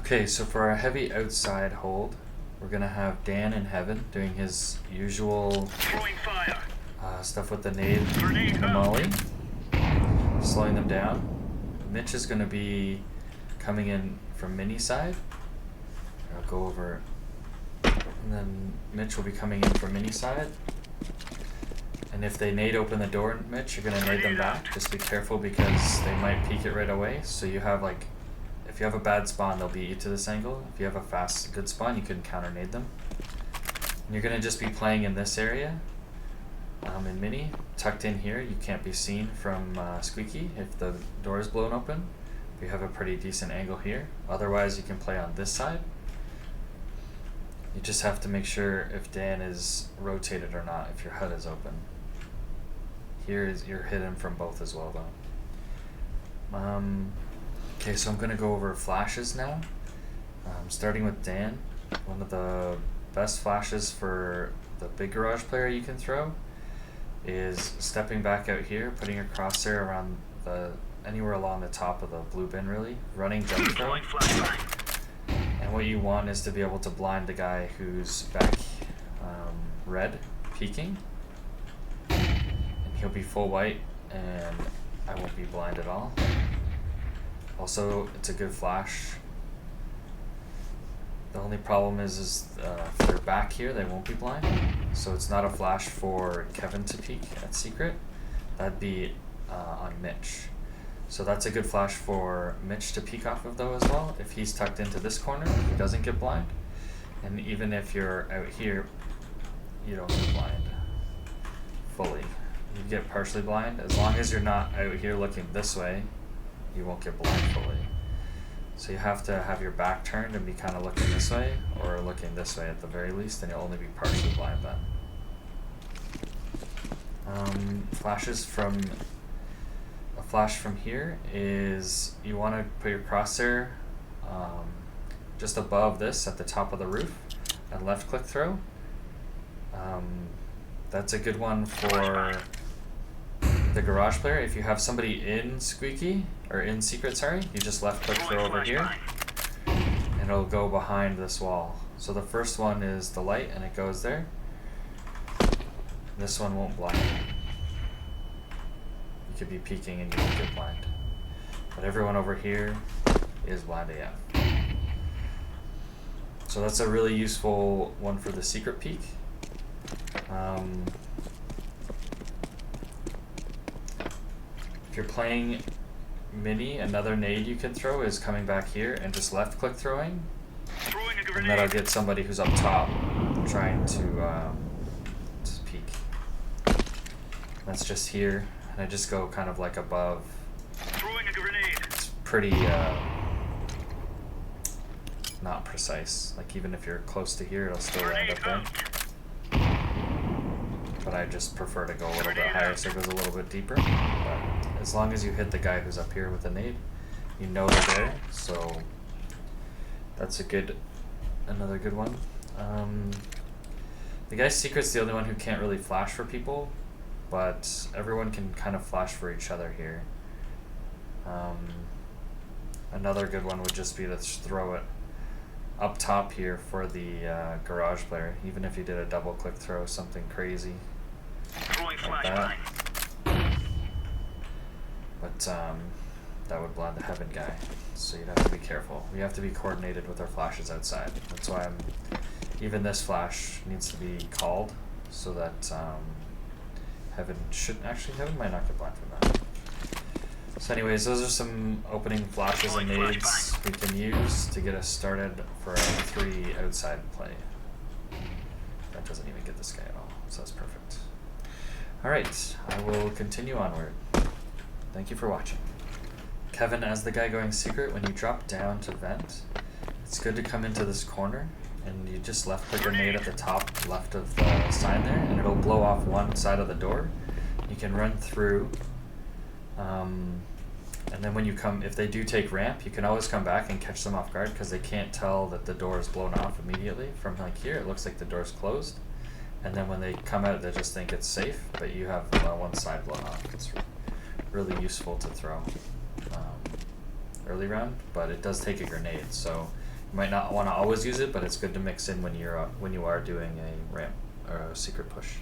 Okay, so for our heavy outside hold, we're gonna have Dan in heaven doing his usual stuff with the nade and the molly, slowing them down. Mitch is gonna be coming in from mini side. I'll go over, and then Mitch will be coming in from mini side. And if they nade open the door, Mitch, you're gonna nade them back. Just be careful because they might peek it right away. So you have like, if you have a bad spawn, they'll beat you to this angle. If you have a fast, good spawn, you can counter nade them. And you're gonna just be playing in this area, in mini, tucked in here. You can't be seen from Squeaky if the door is blown open. You have a pretty decent angle here. Otherwise, you can play on this side. You just have to make sure if Dan is rotated or not, if your HUD is open. Here is you're hidden from both as well though. Okay, so I'm gonna go over flashes now. Starting with Dan. One of the best flashes for the big garage player you can throw is stepping back out here, putting your crosshair around anywhere along the top of the blue bin really, running jump throw. And what you want is to be able to blind the guy who's back red, peeking. And he'll be full white and I won't be blind at all. Also, it's a good flash. The only problem is if they're back here, they won't be blind. So it's not a flash for Kevin to peek at secret. That'd be on Mitch. So that's a good flash for Mitch to peek off of though as well. If he's tucked into this corner, he doesn't get blind. And even if you're out here, you don't get blind fully. You get partially blind. As long as you're not out here looking this way, you won't get blind fully. So you have to have your back turned and be kind of looking this way or looking this way at the very least, and you'll only be partially blind then. A flash from here is you want to put your crosshair just above this at the top of the roof and left click throw. That's a good one for the garage player. If you have somebody in Squeaky, or in secret, sorry, you just left click throw over here and it'll go behind this wall. So the first one is the light and it goes there. This one won't blind. You could be peeking and you won't get blind. But everyone over here is blind AF. So that's a really useful one for the secret peek. If you're playing mini, another nade you can throw is coming back here and just left click throwing. And that'll get somebody who's up top trying to peek. That's just here. And I just go kind of like above. It's pretty not precise. Like even if you're close to here, it'll still land up there. But I just prefer to go a little bit higher so it goes a little bit deeper. But as long as you hit the guy who's up here with a nade, you know they're there. So that's another good one. The guy's secret's the only one who can't really flash for people, but everyone can kind of flash for each other here. Another good one would just be to throw it up top here for the garage player, even if you did a double click throw, something crazy like that. But that would blind the heaven guy, so you'd have to be careful. We have to be coordinated with our flashes outside. That's why even this flash needs to be called so that heaven might not get blind from that. So anyways, those are some opening flashes and nades we can use to get us started for our 3 outside play. That doesn't even get this guy at all, so that's perfect. Alright, I will continue onward. Thank you for watching. Kevin, as the guy going secret, when you drop down to vent, it's good to come into this corner and you just left click a nade at the top left of the sign there and it'll blow off one side of the door. You can run through. And then when you come, if they do take ramp, you can always come back and catch them off guard because they can't tell that the door is blown off immediately. From like here, it looks like the door's closed. And then when they come out, they just think it's safe, but you have one side blown off. It's really useful to throw early round, but it does take a grenade. So You might not want to always use it, but it's good to mix in when you are doing a ramp or a secret push.